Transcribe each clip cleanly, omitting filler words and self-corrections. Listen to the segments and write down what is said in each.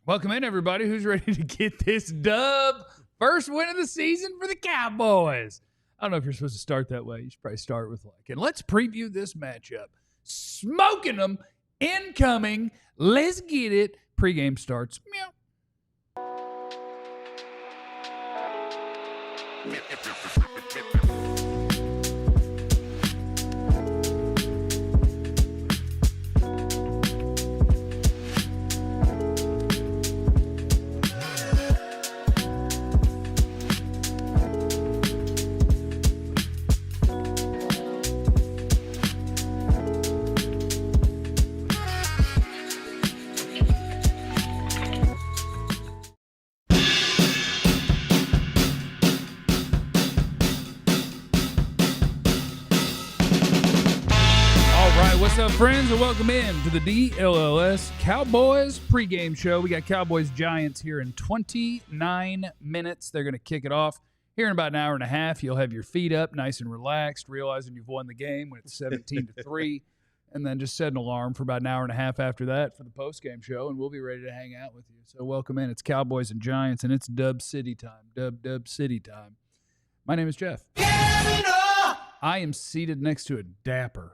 Welcome in, everybody. Who's ready to get this dub? First win of the season for the Cowboys. I don't know if you're supposed to start that way. You should probably start with and let's preview this matchup. Smoking them, incoming. Let's get it. Pregame starts. Meow. What's up, friends, and welcome in to the DLLS Cowboys pregame show. We got Cowboys-Giants here in 29 minutes. They're going to kick it off here in about an hour and a half. You'll have your feet up, nice and relaxed, realizing you've won the game when it's 17-3, and then just set an alarm for about an hour and a half after that for the postgame show, and we'll be ready to hang out with you. So welcome in. It's Cowboys and Giants, and it's Dub City time. Dub City time. My name is Jeff. I am seated next to a dapper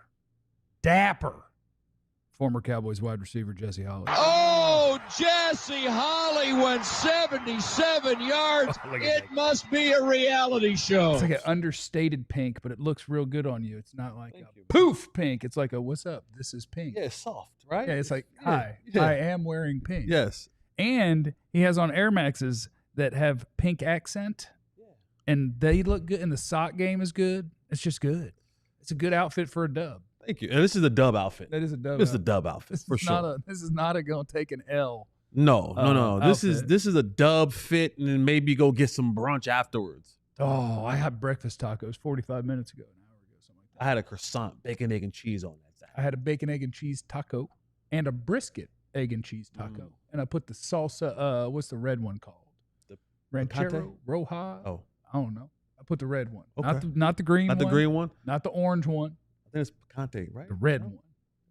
former Cowboys wide receiver Jesse Holly. Oh, Jesse Holly went 77 yards. It must be a reality show. It's like an understated pink, but it looks real good on you. It's not like poof pink. It's like a what's up? This is pink. Yeah, it's soft, right? Yeah, it's like, hi, I am wearing pink. Yes. And he has on Air Maxes that have pink accent, and they look good, and the sock game is good. It's just good. It's a good outfit for a dub. Thank you. And this is a dub outfit. That is a dub. This is a dub outfit for sure. This is not going to take an L. No. This is a dub fit, and then maybe go get some brunch afterwards. Oh, I had breakfast tacos 45 minutes ago, an hour ago, something like that. I had a croissant, bacon, egg, and cheese on that. I had a bacon, egg, and cheese taco and a brisket, egg, and cheese taco. And I put the salsa, what's the red one called? The Ranchero? Roja? Oh. I don't know. I put the red one. Okay. Not the green one. Not the green one? Not the orange one. I think it's picante, right? The red one.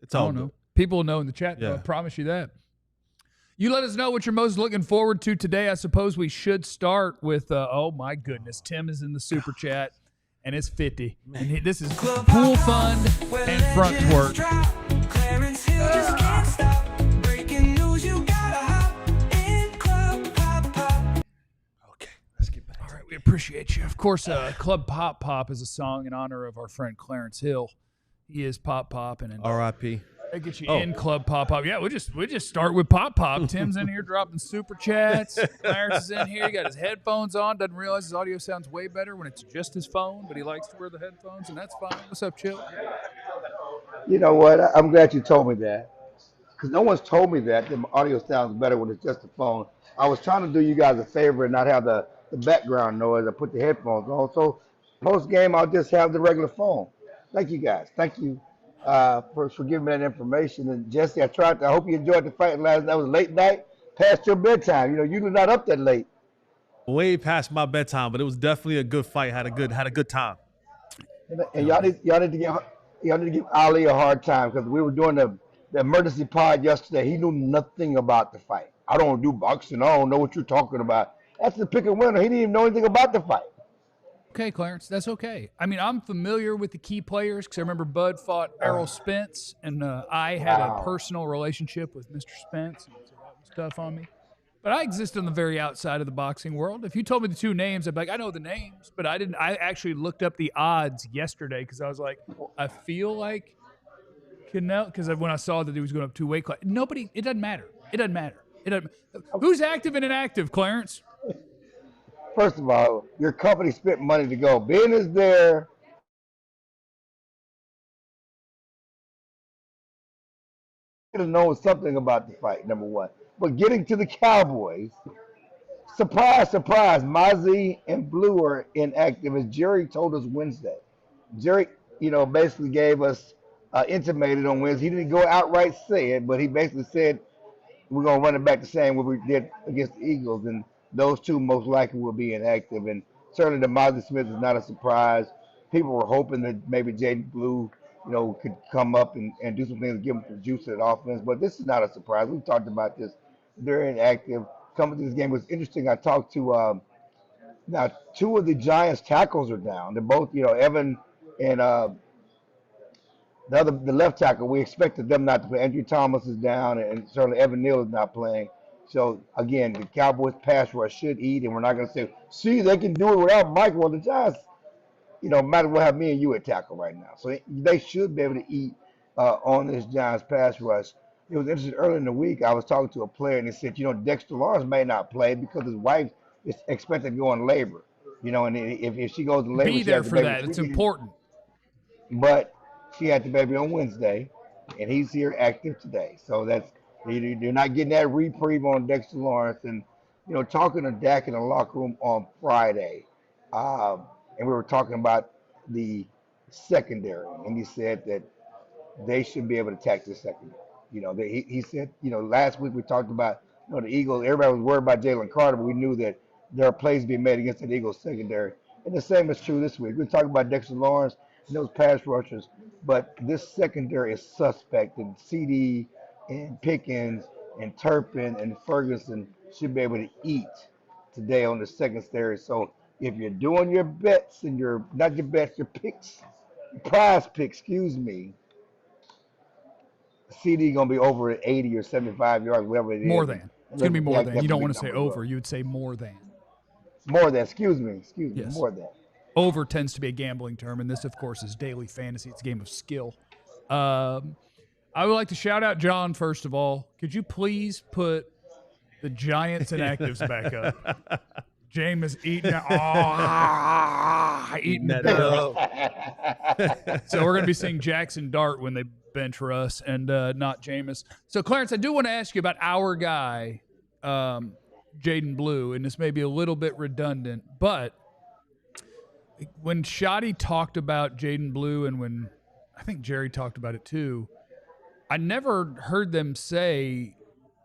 It's all I don't know. People will know in the chat, though. I promise you that. You let us know what you're most looking forward to today. I suppose we should start with, oh, my goodness. Tim is in the super chat, and it's 50. And this is pool fund and front twerk. Okay, let's get back. All right, we appreciate you. Of course, Club Pop Pop is a song in honor of our friend Clarence Hill. He is Pop Pop, and R.I.P. I get you in Club Pop Pop. Yeah, we just start with Pop Pop. Tim's in here dropping super chats. Clarence is in here. He got his headphones on. Doesn't realize his audio sounds way better when it's just his phone, but he likes to wear the headphones, and that's fine. What's up, Chill? You know what? I'm glad you told me that, because no one's told me that the audio sounds better when it's just the phone. I was trying to do you guys a favor and not have the background noise. I put the headphones on. So post game, I'll just have the regular phone. Thank you guys. Thank you for giving me that information. And Jesse, I hope you enjoyed the fight last night. It was late night, past your bedtime. You know, you were not up that late. Way past my bedtime, but it was definitely a good fight. Had a good time. And y'all need to give Ali a hard time, because we were doing the emergency pod yesterday. He knew nothing about the fight. I don't do boxing. I don't know what you're talking about. That's the pick and winner. He didn't even know anything about the fight. Okay, Clarence, that's okay. I mean, I'm familiar with the key players because I remember Bud fought Errol Spence, and I had a personal relationship with Mr. Spence, and so that was tough on me. But I exist on the very outside of the boxing world. If you told me the two names, I'd be like, I know the names, but I didn't. I actually looked up the odds yesterday because I was like, I feel like Canelo, because when I saw that he was going up 2 weight class, it doesn't matter. It doesn't matter. Who's active and inactive, Clarence? First of all, your company spent money to go. Ben is there. Should have known something about the fight, number one. But getting to the Cowboys, surprise, surprise, Mozzie and Blue are inactive, as Jerry told us Wednesday. Jerry, basically gave us, intimated on Wednesday. He didn't go outright say it, but he basically said, we're going to run it back the same way we did against the Eagles. And those two most likely will be inactive. And certainly the Mozzie Smith is not a surprise. People were hoping that maybe Jaden Blue, could come up and do some things, give him some juice to that offense. But this is not a surprise. We've talked about this They're inactive. Coming to this game was interesting. I talked to now two of the Giants tackles are down. They're both, Evan and the left tackle. We expected them not to play. Andrew Thomas is down, and certainly Evan Neal is not playing. So again, the Cowboys pass rush should eat, and we're not going to say, see, they can do it without Mike. Well, the Giants, might as well have me and you at tackle right now. So they should be able to eat on this Giants pass rush. It was interesting earlier in the week. I was talking to a player, and he said, Dexter Lawrence may not play because his wife is expected to go in labor. And if she goes in labor, be there for that. It's important. But she had the baby on Wednesday, and he's here active today. So you're not getting that reprieve on Dexter Lawrence. And talking to Dak in the locker room on Friday, and we were talking about the secondary, and he said that they should be able to attack the secondary. He said, last week we talked about, the Eagles. Everybody was worried about Jalen Carter, but we knew that there are plays being made against the Eagles secondary. And the same is true this week. We're talking about Dexter Lawrence and those pass rushers, but this secondary is suspect. And CeeDee and Pickens and Turpin and Ferguson should be able to eat today on the secondary. So if you're doing your bets and your picks, PrizePicks, excuse me, CeeDee gonna be over at 80 or 75 yards, whatever it is. More than. It's gonna be more than. You don't want to say over. You would say more than. More than. Excuse me. Yes. More than. Over tends to be a gambling term, and this, of course, is daily fantasy. It's a game of skill. I would like to shout out John, first of all. Could you please put the Giants inactives back up? James is eating it. Eating that up. So we're going to be seeing Jackson Dart when they bench Russ and not Jameis. So, Clarence, I do want to ask you about our guy, Jaden Blue, and this may be a little bit redundant, but when Shoddy talked about Jaden Blue and when I think Jerry talked about it too, I never heard them say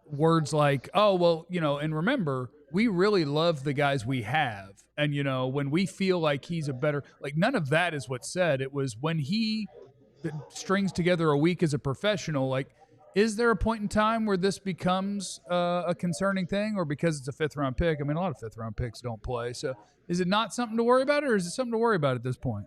words like, oh, well, and remember, we really love the guys we have. And, when we feel like he's a better, none of that is what's said. It was when he strings together a week as a professional, is there a point in time where this becomes a concerning thing, or because it's a fifth-round pick? I mean, a lot of fifth-round picks don't play. So is it not something to worry about, or is it something to worry about at this point?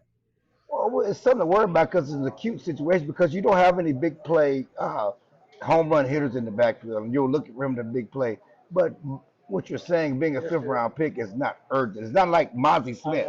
Well, it's something to worry about because it's an acute situation because you don't have any big play home run hitters in the backfield, and you'll look at him to big play. But what you're saying, being a fifth-round pick is not urgent. It's not like Mozzie Smith.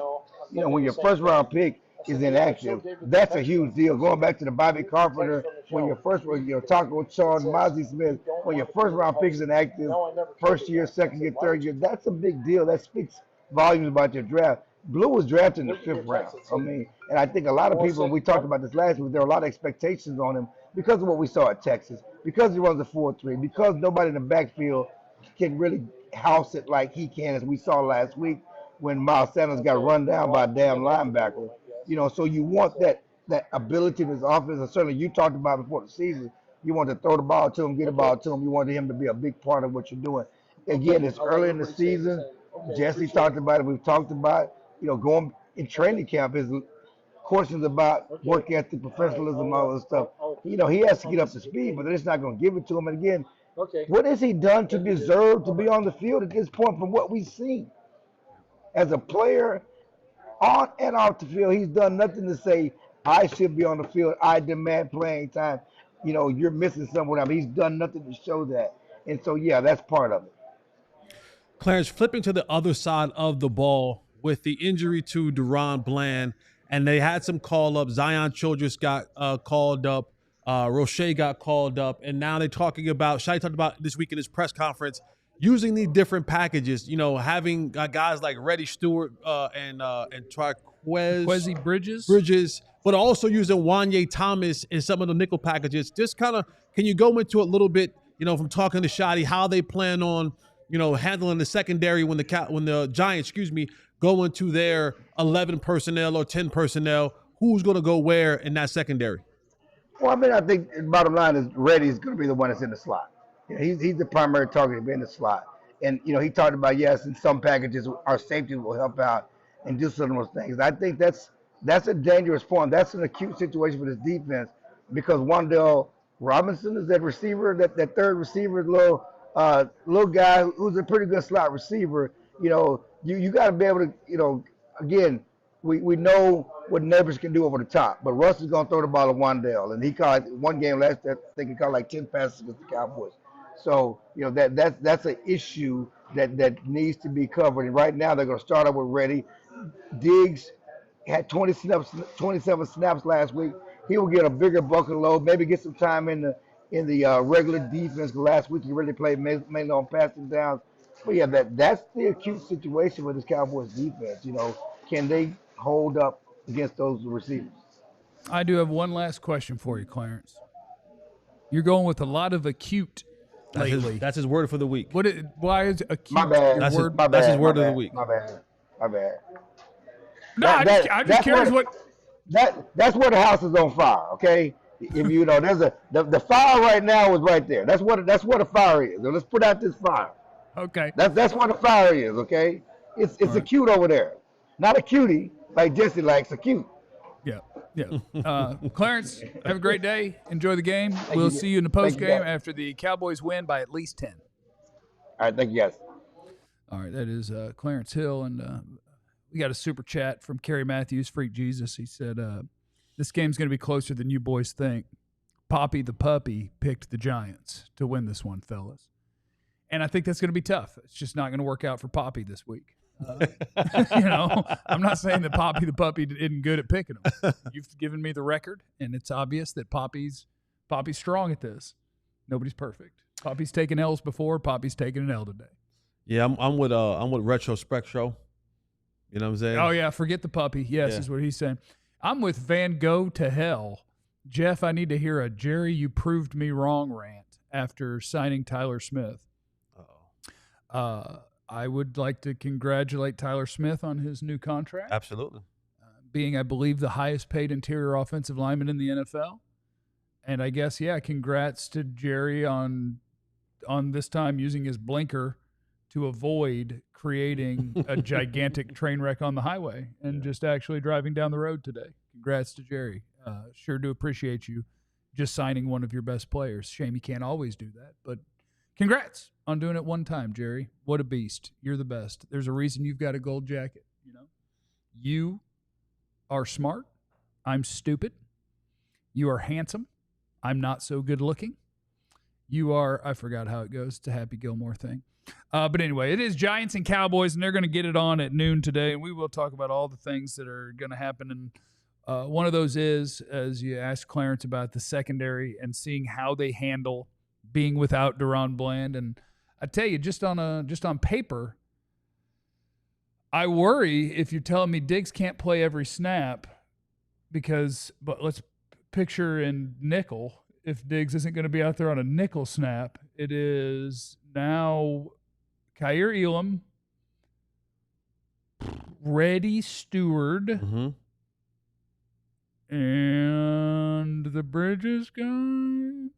When your first-round pick is inactive, that's a huge deal. Going back to the Bobby Carpenter, when your talking with Sean Mozzie Smith, when your first-round pick is inactive, first year, second year, third year, that's a big deal. That speaks volumes about your draft. Blue was drafted in the fifth round. And I think a lot of people, and we talked about this last week, there were a lot of expectations on him because of what we saw at Texas, because he runs a 4.3, because nobody in the backfield can really house it like he can, as we saw last week when Miles Sanders got run down by a damn linebacker. So you want that ability in his offense, and certainly you talked about before the season, you want to throw the ball to him, get the ball to him, you want him to be a big part of what you're doing. Again, it's early in the season. Jesse talked about it. We've talked about, going in training camp, his questions about work ethic, professionalism, all this stuff. He has to get up to speed, but they're just not going to give it to him. And again, what has he done to deserve to be on the field at this point from what we've seen? As a player, on and off the field, he's done nothing to say, I should be on the field, I demand playing time. You're missing something. He's done nothing to show that. And so, yeah, that's part of it. Clarence, flipping to the other side of the ball with the injury to Deron Bland, and they had some call-ups. Zion Childress got called up. Roche got called up. And now they're talking about, Shai talked about this week in his press conference, using these different packages, having guys like Reddy Stewart and Quezzy Bridges, but also using Wanye Thomas in some of the nickel packages. Just kind of, can you go into a little bit, from talking to Shotty, how they plan on, handling the secondary when the Giants, go into their 11 personnel or 10 personnel, who's going to go where in that secondary? Well, I think the bottom line is Reddy's going to be the one that's in the slot. He's the primary target to be in the slot. And, he talked about, yes, in some packages, our safeties will help out and do some of those things. I think that's a dangerous point. That's an acute situation for this defense because Wan'Dale Robinson is that receiver, that third receiver is a little little guy who's a pretty good slot receiver. You got to be able to, again, we know what Neighbors can do over the top, but Russ is going to throw the ball at Wandale, and he caught one game last year, I think he caught like 10 passes against the Cowboys. So, that's an issue that needs to be covered. And right now they're going to start up with Reddy. Diggs had 27 snaps last week. He will get a bigger bucket load, maybe get some time in the regular defense. Last week he really played mainly on passing downs. But yeah, that's the acute situation with this Cowboys defense. Can they hold up against those receivers? I do have one last question for you, Clarence. You're going with a lot of acute lately. That's his word for the week. Why is acute My bad. your word? That's his word of the week. My bad. No, I'm just curious that's where the house is on fire. Okay, if there's the fire right now is right there. That's what the fire is. So let's put out this fire. Okay. That's what the fire is. Okay, it's right. Acute over there, not a cutie like Jesse likes. Acute. Yeah. Clarence, have a great day. Enjoy the game. We'll see you in the post game after the Cowboys win by at least 10. All right, thank you guys. All right, that is Clarence Hill, and we got a super chat from Kerry Matthews, Freak Jesus. He said, this game's going to be closer than you boys think. Poppy the puppy picked the Giants to win this one, fellas. And I think that's going to be tough. It's just not going to work out for Poppy this week. I'm not saying that Poppy the puppy isn't good at picking them. You've given me the record, and it's obvious that Poppy's strong at this. Nobody's perfect. Poppy's taken L's before. Poppy's taken an L today. Yeah, I'm with Retrospect Show. You know what I'm saying? Oh yeah, forget the puppy. Yes, is what he's saying. I'm with Van Gogh to hell. Jeff, I need to hear a Jerry, you proved me wrong rant after signing Tyler Smith. I would like to congratulate Tyler Smith on his new contract. Absolutely. Being, I believe, the highest paid interior offensive lineman in the NFL. And I guess, congrats to Jerry on this time using his blinker to avoid creating a gigantic train wreck on the highway and just actually driving down the road today. Congrats to Jerry. Sure do appreciate you just signing one of your best players. Shame you can't always do that, but congrats on doing it one time, Jerry. What a beast. You're the best. There's a reason you've got a gold jacket. You are smart. I'm stupid. You are handsome. I'm not so good looking. You are, I forgot how it goes. It's a Happy Gilmore thing. But anyway, it is Giants and Cowboys, and they're going to get it on at noon today, and we will talk about all the things that are going to happen. And one of those is, as you asked Clarence about the secondary and seeing how they handle being without Deron Bland. And I tell you, just on paper, I worry if you're telling me Diggs can't play every snap but let's picture in nickel. If Diggs isn't going to be out there on a nickel snap, it is now Kyer Elam, Reddy Stewart, and the Bridges guy.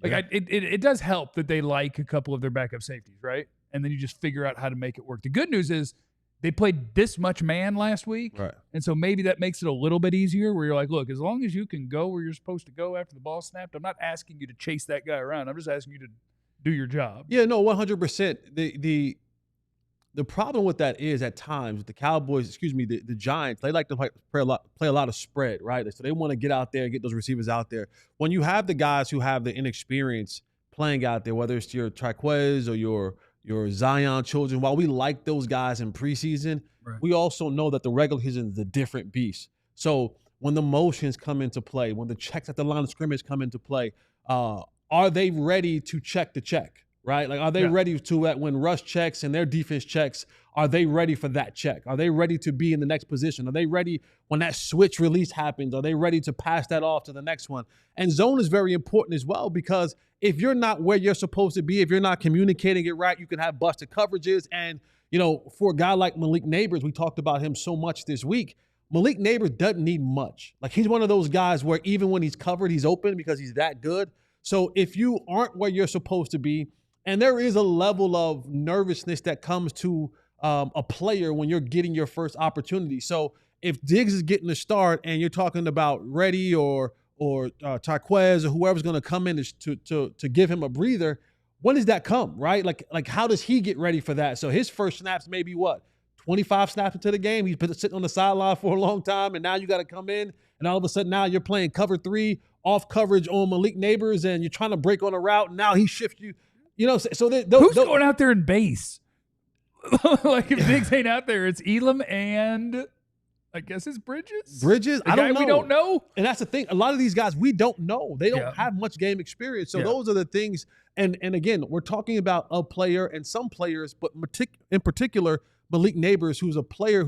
It does help that they like a couple of their backup safeties, right? And then you just figure out how to make it work. The good news is they played this much man last week, right? And so maybe that makes it a little bit easier where you're like, look, as long as you can go where you're supposed to go after the ball snapped, I'm not asking you to chase that guy around. I'm just asking you to do your job. Yeah, no, 100%. The problem with that is at times the Cowboys, the Giants, they like to play a lot of spread, right? So they want to get out there and get those receivers out there. When you have the guys who have the inexperience playing out there, whether it's your Triquez or your Zion children, while we like those guys in preseason, right, we also know that the regular season is a different beast. So when the motions come into play, when the checks at the line of scrimmage come into play, are they ready to check the check? Right? Like, are they ready to, when Russ checks and their defense checks, are they ready for that check? Are they ready to be in the next position? Are they ready when that switch release happens? Are they ready to pass that off to the next one? And zone is very important as well, because if you're not where you're supposed to be, if you're not communicating it right, you can have busted coverages. And, for a guy like Malik Neighbors, we talked about him so much this week. Malik Neighbors doesn't need much. Like, he's one of those guys where even when he's covered, he's open because he's that good. So if you aren't where you're supposed to be, and there is a level of nervousness that comes to a player when you're getting your first opportunity. So if Diggs is getting the start and you're talking about Reddy or Tarquez or whoever's going to come in to give him a breather, when does that come, right? Like how does he get ready for that? So his first snaps may be what? 25 snaps into the game. He's been sitting on the sideline for a long time, and now you got to come in, and all of a sudden now you're playing cover 3, off coverage on Malik Neighbors, and you're trying to break on a route, and now he shifts you. You know, so who's going out there in base? Like if Diggs ain't out there, it's Elam and I guess it's Bridges. I don't know. We don't know. And that's the thing. A lot of these guys, we don't know. They don't have much game experience. So those are the things. And again, we're talking about a player and some players, but in particular, Malik Neighbors, who's a player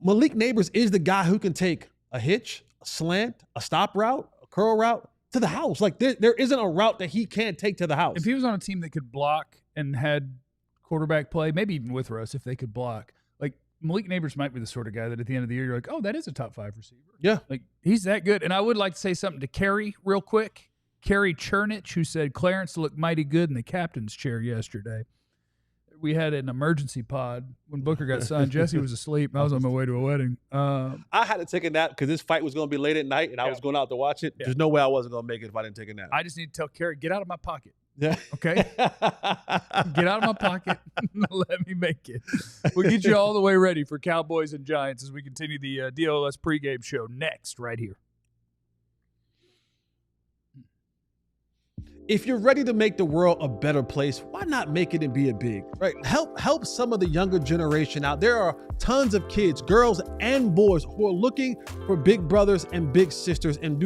Malik Neighbors is the guy who can take a hitch, a slant, a stop route, a curl route to the house. Like there isn't a route that he can't take to the house. If he was on a team that could block and had quarterback play, maybe even with Russ, if they could block, like Malik Neighbors might be the sort of guy that at the end of the year, you're like, oh, that is a top 5 receiver. Yeah. Like he's that good. And I would like to say something to Kerry real quick. Kerry Chernich, who said Clarence looked mighty good in the captain's chair yesterday. We had an emergency pod when Booker got signed. Jesse was asleep. I was on my way to a wedding. I had to take a nap because this fight was going to be late at night, and I was going out to watch it. There's no way I wasn't going to make it if I didn't take a nap. I just need to tell Kerry, get out of my pocket. Yeah. Okay? Get out of my pocket and let me make it. We'll get you all the way ready for Cowboys and Giants as we continue the DLLS pregame show next right here. If you're ready to make the world a better place, why not make it and be a big, right? Help some of the younger generation out. There are tons of kids, girls and boys, who are looking for big brothers and big sisters, and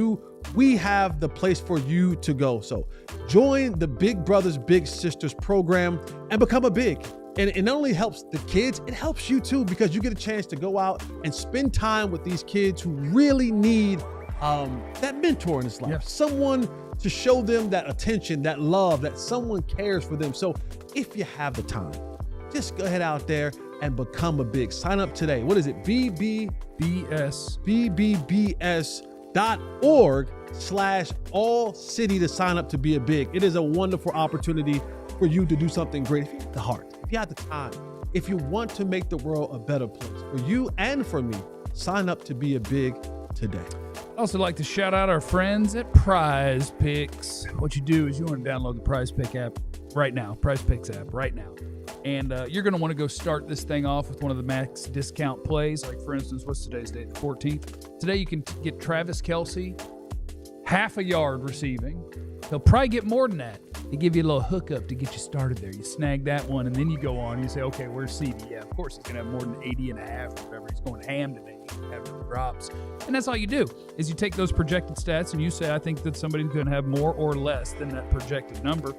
we have the place for you to go. So join the Big Brothers Big Sisters program and become a big. And it not only helps the kids, it helps you too, because you get a chance to go out and spend time with these kids who really need that mentor in his life. Someone to show them that attention, that love, that someone cares for them. So if you have the time, just go ahead out there and become a big. Sign up today. What is it? BBBS.org/ALLCITY to sign up to be a big. It is a wonderful opportunity for you to do something great. If you have the heart, if you have the time, if you want to make the world a better place for you and for me, sign up to be a big today. I'd also like to shout out our friends at PrizePicks. What you do is you want to download the PrizePicks app right now, PrizePicks app right now. And you're going to want to go start this thing off with one of the max discount plays. Like, for instance, what's today's date? The 14th. Today you can get Travis Kelce, half a yard receiving. He'll probably get more than that. They give you a little hookup to get you started there. You snag that one, and then you go on and you say, okay, where's CeeDee? Yeah, of course he's going to have more than 80 and a half or whatever. He's going ham today. He's going to have no drops. And that's all you do is you take those projected stats and you say, I think that somebody's going to have more or less than that projected number.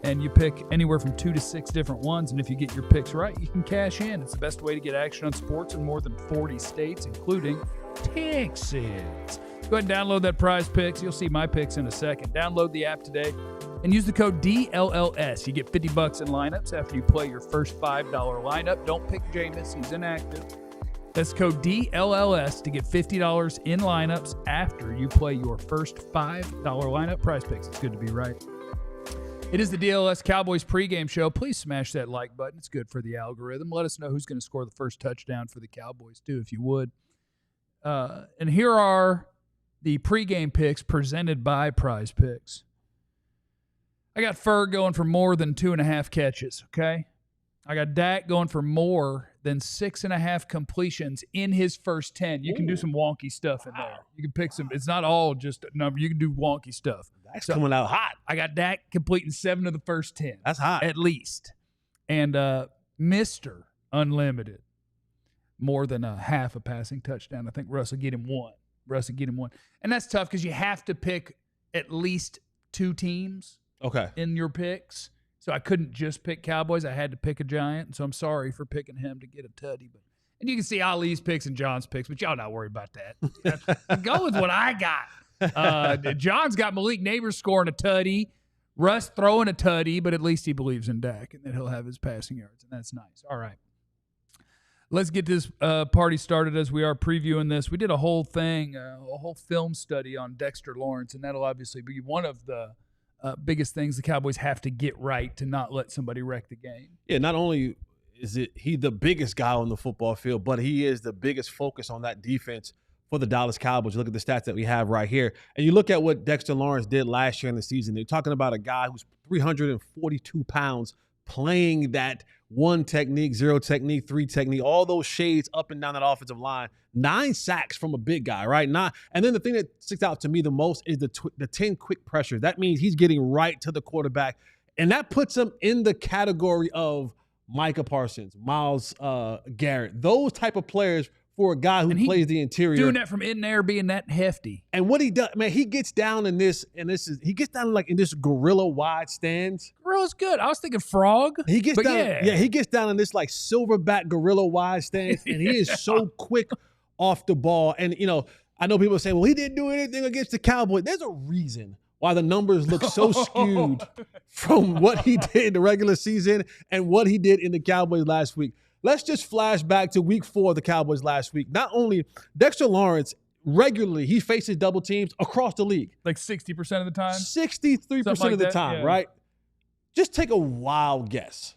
And you pick anywhere from 2 to 6 different ones. And if you get your picks right, you can cash in. It's the best way to get action on sports in more than 40 states, including Texas. Go ahead and download that PrizePicks. You'll see my picks in a second. Download the app today and use the code DLLS. You get $50 in lineups after you play your first $5 lineup. Don't pick Jameis. He's inactive. That's code DLLS to get $50 in lineups after you play your first $5 lineup. PrizePicks. It's good to be right. It is the DLLS Cowboys pregame show. Please smash that like button. It's good for the algorithm. Let us know who's going to score the first touchdown for the Cowboys, too, if you would. And here are the pregame picks presented by PrizePicks. I got Ferg going for more than 2.5 catches, okay? I got Dak going for more than 6.5 completions in his first 10. You can do some wonky stuff in there. You can pick some. It's not all just a number. You can do wonky stuff. That's coming out hot. I got Dak completing 7 of the first 10. That's hot. At least. And Mr. Unlimited, more than a half a passing touchdown. I think Russ will get him one. And that's tough because you have to pick at least 2 teams in your picks. So I couldn't just pick Cowboys. I had to pick a Giant. So I'm sorry for picking him to get a tutty. And you can see Ali's picks and John's picks, but y'all not worried about that. Go with what I got. John's got Malik Neighbors scoring a tutty, Russ throwing a tutty, but at least he believes in Dak and that he'll have his passing yards, and that's nice. All right. Let's get this party started as we are previewing this. We did a whole thing, a whole film study on Dexter Lawrence, and that'll obviously be one of the biggest things the Cowboys have to get right to not let somebody wreck the game. Yeah, not only is he the biggest guy on the football field, but he is the biggest focus on that defense for the Dallas Cowboys. You look at the stats that we have right here, and you look at what Dexter Lawrence did last year in the season. They're talking about a guy who's 342 pounds playing that one technique, zero technique, three technique, all those shades up and down that offensive line. 9 sacks from a big guy, right? And then the thing that sticks out to me the most is the 10 quick pressures. That means he's getting right to the quarterback, and that puts him in the category of Micah Parsons, Myles Garrett, those type of players for a guy who plays the interior. Doing that from in there, being that hefty. And what he does, man, he gets down in this, he gets down like in this gorilla wide stance. Gorilla's good. I was thinking frog. He gets down, he gets down in this like silverback gorilla wide stance, and he is so quick off the ball. And I know people say, well, he didn't do anything against the Cowboys. There's a reason why the numbers look so skewed from what he did in the regular season and what he did in the Cowboys last week. Let's just flash back to week 4 of the Cowboys last week. Not only Dexter Lawrence, regularly, he faces double teams across the league. Like 60% of the time? 63% of the time, right? Just take a wild guess.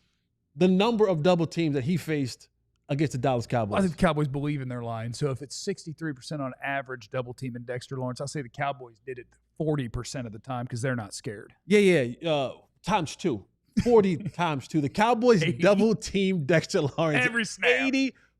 The number of double teams that he faced against the Dallas Cowboys. I think the Cowboys believe in their line. So if it's 63% on average double team in Dexter Lawrence, I'll say the Cowboys did it 40% of the time because they're not scared. Yeah. Times 2. 40 times 2. The Cowboys 80. double team Dexter Lawrence Every snap.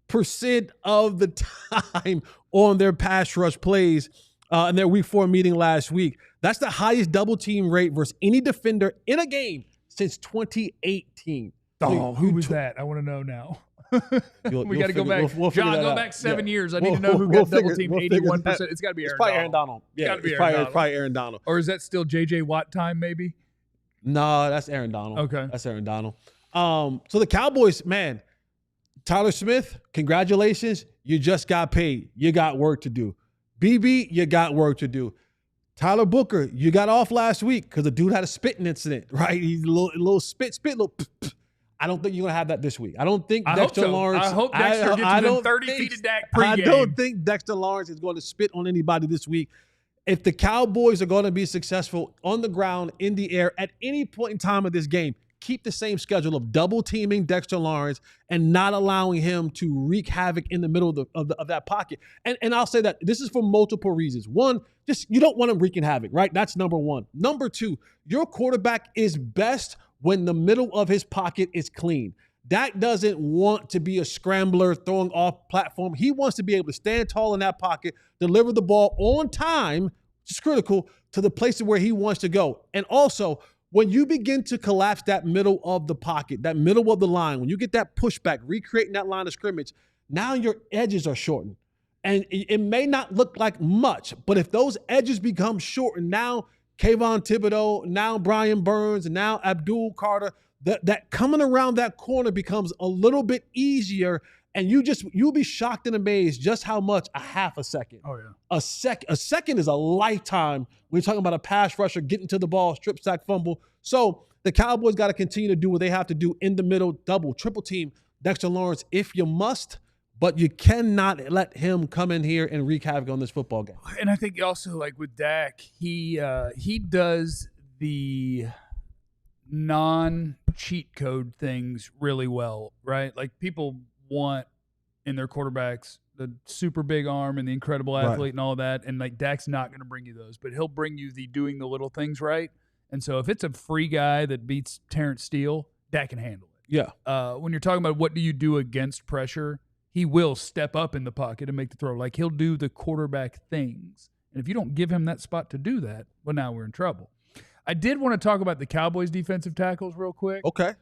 80% of the time on their pass rush plays in their week 4 meeting last week. That's the highest double team rate versus any defender in a game since 2018. Oh, who was that? I want to know now. We got to go back. John, go back 7 years. I need to know who got double teamed 81%. It's got to be Aaron Donald. Yeah, it's probably Aaron Donald. Or is that still J.J. Watt time, maybe? No, that's Aaron Donald. Okay. That's Aaron Donald. So the Cowboys, man, Tyler Smith, congratulations. You just got paid. You got work to do. BB, you got work to do. Tyler Booker, you got off last week because the dude had a spitting incident, right? He's a little spit, little. I don't think you're going to have that this week. I don't think Dexter Lawrence. I hope Dexter gets within 30 feet of Dak pregame. I don't think Dexter Lawrence is going to spit on anybody this week. If the Cowboys are going to be successful on the ground, in the air, at any point in time of this game, keep the same schedule of double teaming Dexter Lawrence and not allowing him to wreak havoc in the middle of that pocket. And I'll say that this is for multiple reasons. One, just you don't want him wreaking havoc, right? That's number one. Number two, your quarterback is best when the middle of his pocket is clean. Dak doesn't want to be a scrambler throwing off platform. He wants to be able to stand tall in that pocket, deliver the ball on time, which is critical, to the places where he wants to go. And also, when you begin to collapse that middle of the pocket, that middle of the line, when you get that pushback, recreating that line of scrimmage, now your edges are shortened. And it may not look like much, but if those edges become shortened, now Kayvon Thibodeau, now Brian Burns, and now Abdul Carter, that coming around that corner becomes a little bit easier, and you'll be shocked and amazed just how much a half a second. Oh, yeah. A second is a lifetime. We're talking about a pass rusher getting to the ball, strip sack, fumble. So the Cowboys got to continue to do what they have to do in the middle, double, triple team Dexter Lawrence if you must, but you cannot let him come in here and wreak havoc on this football game. And I think also, like with Dak, he does the non-cheat code things really well, right? Like people want in their quarterbacks the super big arm and the incredible athlete and all that, and like Dak's not going to bring you those, but he'll bring you the doing the little things right. And so if it's a free guy that beats Terrence Steele, Dak can handle it. Yeah. When you're talking about what do you do against pressure, he will step up in the pocket and make the throw. Like he'll do the quarterback things. And if you don't give him that spot to do that, well, now we're in trouble. I did want to talk about the Cowboys defensive tackles real quick. Okay.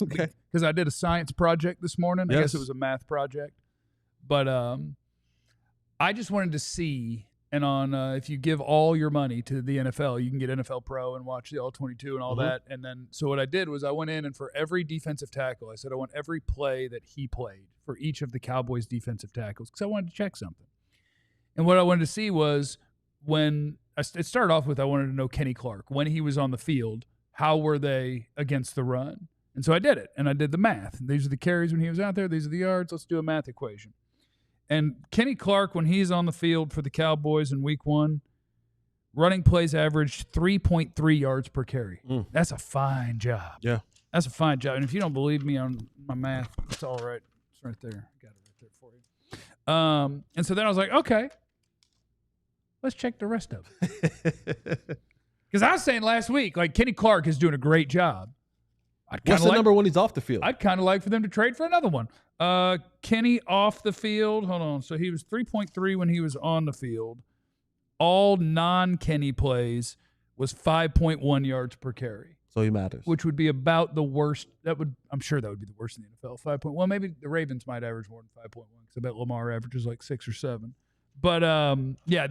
Because I did a science project this morning. Yes. I guess it was a math project. But I just wanted to see, and on if you give all your money to the NFL, you can get NFL Pro and watch the All-22 and all that. And then, so what I did was I went in and for every defensive tackle, I said I want every play that he played for each of the Cowboys defensive tackles because I wanted to check something. And what I wanted to see was when it started off with I wanted to know Kenny Clark. When he was on the field, how were they against the run? And so I did it, and I did the math. These are the carries when he was out there. These are the yards. Let's do a math equation. And Kenny Clark, when he's on the field for the Cowboys in week 1, running plays averaged 3.3 yards per carry. That's a fine job. Yeah. That's a fine job. And if you don't believe me on my math, it's all right. It's right there. I got it right there for you. And so then I was like, okay, Let's check the rest of it. Because I was saying last week, like, Kenny Clark is doing a great job. What's the number when he's off the field? I'd kind of like for them to trade for another one. Kenny off the field. Hold on. So he was 3.3 when he was on the field. All non-Kenny plays was 5.1 yards per carry. So he matters. Which would be about the worst. I'm sure that would be the worst in the NFL. 5.1. Maybe the Ravens might average more than 5.1 because I bet Lamar averages like 6 or 7. But yeah,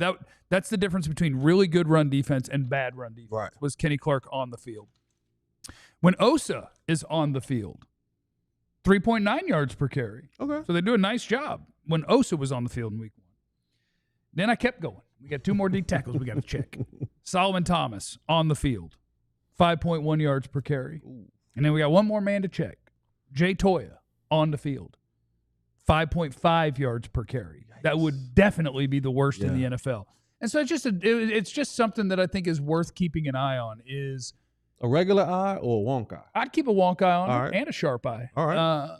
that's the difference between really good run defense and bad run defense. Right. Was Kenny Clark on the field? When Osa is on the field, 3.9 yards per carry. Okay. So they do a nice job when Osa was on the field in week 1. Then I kept going. We got 2 more D tackles we got to check. Solomon Thomas on the field, 5.1 yards per carry. Ooh. And then we got one more man to check. Jay Toya on the field, 5.5 yards per carry. Yikes. That would definitely be the worst in the NFL. And so it's just something that I think is worth keeping an eye on. Is a regular eye or a wonk eye? I'd keep a wonk eye on All it and a sharp eye. All right.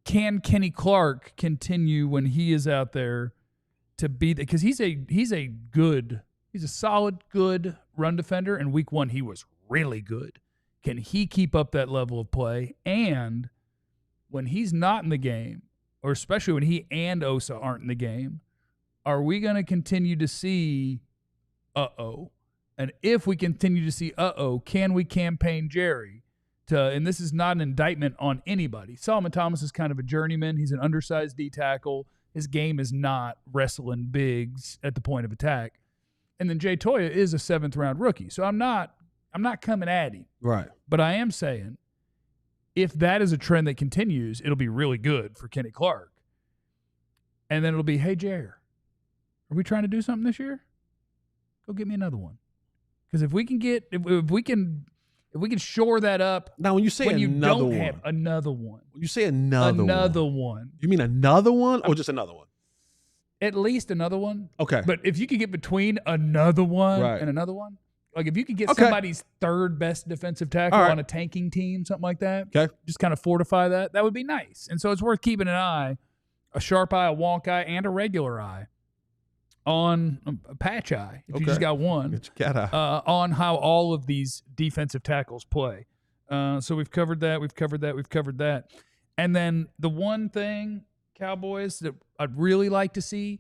Can Kenny Clark continue when he is out there to be because he's a solid, good run defender. And week 1 he was really good. Can he keep up that level of play? And when he's not in the game, or especially when he and Osa aren't in the game, are we going to continue to see And if we continue to see can we campaign Jerry to, and this is not an indictment on anybody. Solomon Thomas is kind of a journeyman. He's an undersized D tackle. His game is not wrestling bigs at the point of attack. And then Jay Toya is a 7th round rookie. So I'm not coming at him. Right. But I am saying if that is a trend that continues, it'll be really good for Kenny Clark. And then it'll be, hey, Jer, are we trying to do something this year? Go get me another one. Because if we can get if we can shore that up. Now, when you say another one, have another one. When you say another one, you mean another one or just another one? At least another one. Okay. But if you could get between another one and another one, like if you could get somebody's 3rd best defensive tackle on a tanking team, something like that, just kind of fortify that would be nice. And so it's worth keeping an eye, a sharp eye, a wonk eye, and a regular eye on a patch eye, if you just got one, on how all of these defensive tackles play. So we've covered that. And then the one thing, Cowboys, that I'd really like to see,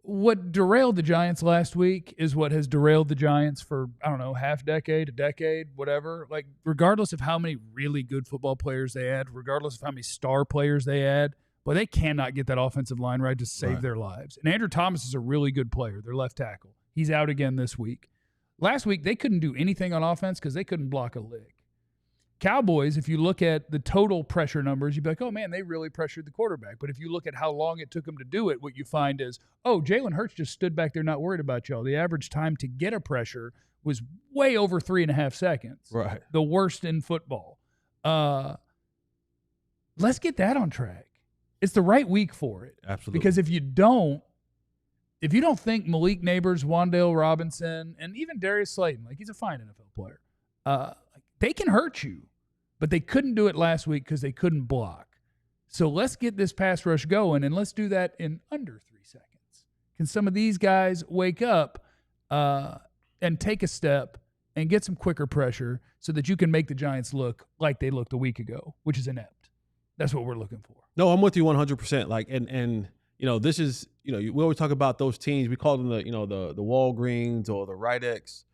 what derailed the Giants last week is what has derailed the Giants for, I don't know, half decade, a decade, whatever. Like, regardless of how many really good football players they add, regardless of how many star players they add, but they cannot get that offensive line right to save their lives. And Andrew Thomas is a really good player, their left tackle. He's out again this week. Last week, they couldn't do anything on offense because they couldn't block a lick. Cowboys, if you look at the total pressure numbers, you'd be like, oh, man, they really pressured the quarterback. But if you look at how long it took them to do it, what you find is, Jalen Hurts just stood back there not worried about y'all. The average time to get a pressure was way over 3.5 seconds. Right. The worst in football. Let's get that on track. It's the right week for it. Absolutely. Because if you don't think Malik Neighbors, Wan'Dale Robinson, and even Darius Slayton, like he's a fine NFL player, they can hurt you. But they couldn't do it last week because they couldn't block. So let's get this pass rush going, and let's do that in under 3 seconds. Can some of these guys wake up and take a step and get some quicker pressure so that you can make the Giants look like they looked a week ago, which is inept? That's what we're looking for. No, I'm with you 100%. Like, and this is, we always talk about those teams. We call them the Walgreens or the Rite-X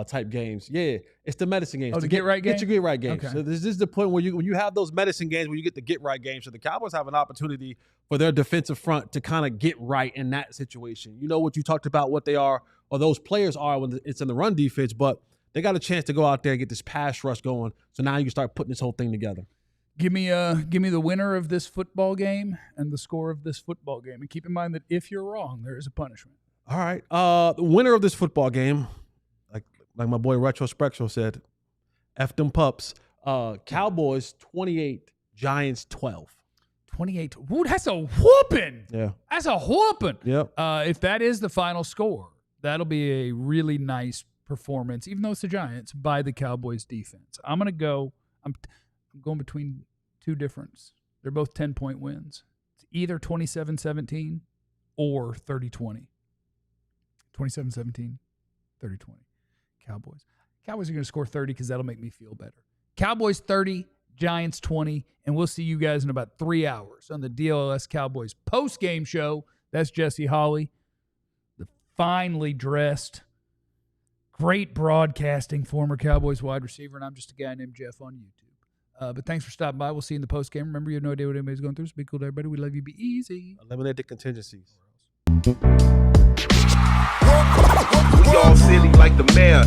type games. Yeah, it's the medicine games. Oh, the get right games? Get your get right games. Okay. So this is the point where when you have those medicine games, where you get the get right games. So the Cowboys have an opportunity for their defensive front to kind of get right in that situation. You know what you talked about, what they are, or those players are when it's in the run defense, but they got a chance to go out there and get this pass rush going. So now you can start putting this whole thing together. Give me the winner of this football game and the score of this football game. And keep in mind that if you're wrong, there is a punishment. All right. The winner of this football game, like my boy Retrospectral said, F them pups. Cowboys 28, Giants 12. 28. Ooh, that's a whooping. Yeah. That's a whooping. Yep. If that is the final score, that'll be a really nice performance, even though it's the Giants, by the Cowboys defense. I'm going between two difference. They're both 10-point wins. It's either 27-17 or 30-20. 27-17, 30-20. Cowboys. Cowboys are going to score 30 because that'll make me feel better. Cowboys 30, Giants 20, and we'll see you guys in about 3 hours on the DLLS Cowboys post-game show. That's Jesse Holley, the finely dressed, great broadcasting former Cowboys wide receiver, and I'm just a guy named Jeff on YouTube. But thanks for stopping by. We'll see you in the post-game. Remember, you have no idea what anybody's going through, so be cool to everybody. We love you. Be easy. Eliminate the contingencies. We all silly like the mayor.